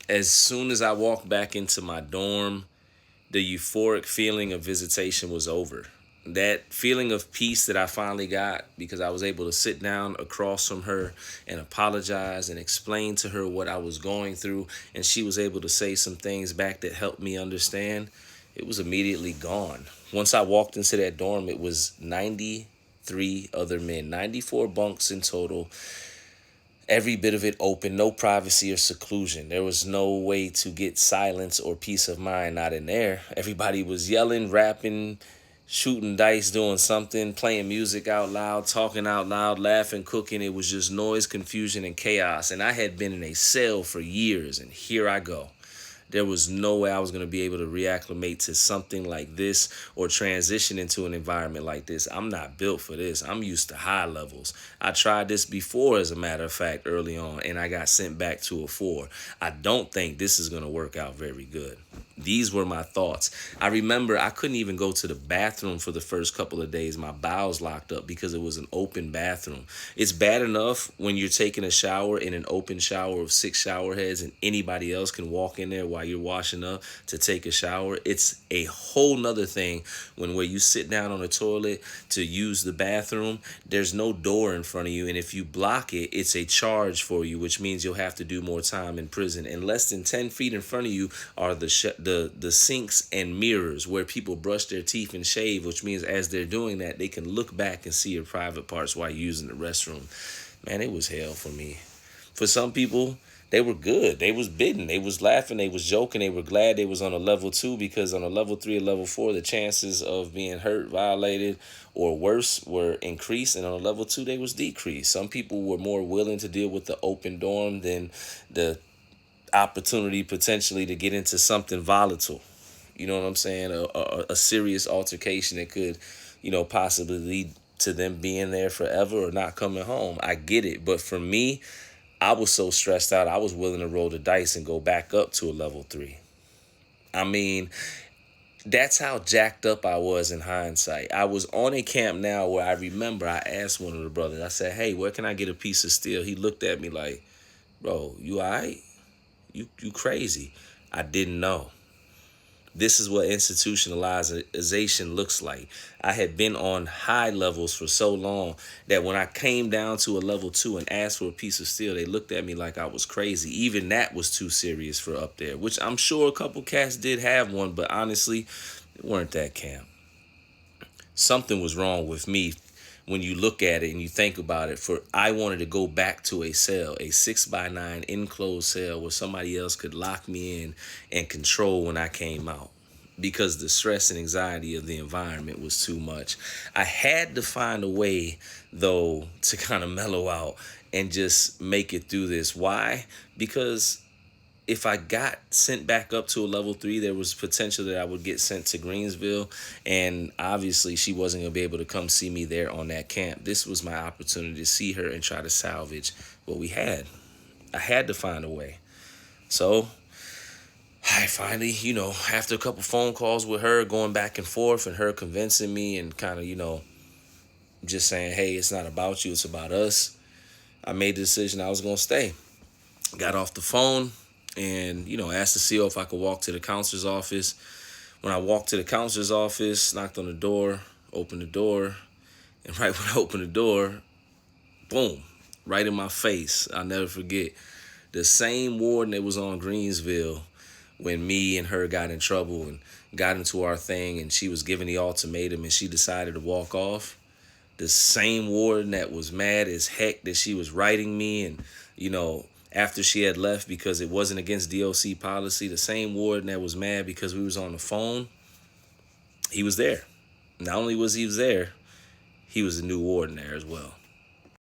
As soon as I walked back into my dorm, the euphoric feeling of visitation was over. That feeling of peace that I finally got because I was able to sit down across from her and apologize and explain to her what I was going through, and she was able to say some things back that helped me understand, it was immediately gone. Once I walked into that dorm, it was 93 other men, 94 bunks in total, every bit of it open, no privacy or seclusion. There was no way to get silence or peace of mind not in there. Everybody was yelling, rapping, shooting dice, doing something, playing music out loud, talking out loud, laughing, cooking. It was just noise, confusion, and chaos. And I had been in a cell for years, and here I go. There was no way I was going to be able to reacclimate to something like this or transition into an environment like this. I'm not built for this. I'm used to high levels. I tried this before, as a matter of fact, early on, and I got sent back to a 4. I don't think this is going to work out very good. These were my thoughts. I remember I couldn't even go to the bathroom for the first couple of days. My bowels locked up because it was an open bathroom. It's bad enough when you're taking a shower in an open shower of 6 shower heads and anybody else can walk in there while you're washing up to take a shower. It's a whole nother thing when where you sit down on the toilet to use the bathroom, there's no door in front of you, and if you block it, it's a charge for you, which means you'll have to do more time in prison. And less than 10 feet in front of you are the sinks and mirrors where people brush their teeth and shave, which means as they're doing that, they can look back and see your private parts while using the restroom. Man, it was hell for me. For some people, they were good. They was bidding. They was laughing. They was joking. They were glad they was on a level 2 because on a level 3 or level 4, the chances of being hurt, violated, or worse were increased. And on a level 2, they was decreased. Some people were more willing to deal with the open dorm than the opportunity potentially to get into something volatile. You know what I'm saying? A serious altercation that could, possibly lead to them being there forever or not coming home. I get it. But for me, I was so stressed out, I was willing to roll the dice and go back up to a level 3. I mean, that's how jacked up I was in hindsight. I was on a camp now where I remember I asked one of the brothers, I said, hey, where can I get a piece of steel? He looked at me like, bro, you all right? You crazy. I didn't know. This is what institutionalization looks like. I had been on high levels for so long that when I came down to a level 2 and asked for a piece of steel, they looked at me like I was crazy. Even that was too serious for up there, which I'm sure a couple cats did have one, but honestly, it weren't that camp. Something was wrong with me when you look at it and you think about it. For I wanted to go back to a cell, a 6x9 enclosed cell where somebody else could lock me in and control when I came out, because the stress and anxiety of the environment was too much. I had to find a way, though, to kind of mellow out and just make it through this. Why? Because if I got sent back up to a level 3, there was potential that I would get sent to Greensville. And obviously she wasn't going to be able to come see me there on that camp. This was my opportunity to see her and try to salvage what we had. I had to find a way. So I finally, after a couple phone calls with her, going back and forth and her convincing me and kind of, just saying, hey, it's not about you, it's about us, I made the decision I was going to stay. Got off the phone and, asked the CO if I could walk to the counselor's office. When I walked to the counselor's office, knocked on the door, opened the door, and right when I opened the door, boom, right in my face. I'll never forget. The same warden that was on Greensville when me and her got in trouble and got into our thing and she was giving the ultimatum and she decided to walk off. The same warden that was mad as heck that she was writing me and, after she had left because it wasn't against DOC policy, the same warden that was mad because we was on the phone, he was there. Not only was he there, he was the new warden there as well.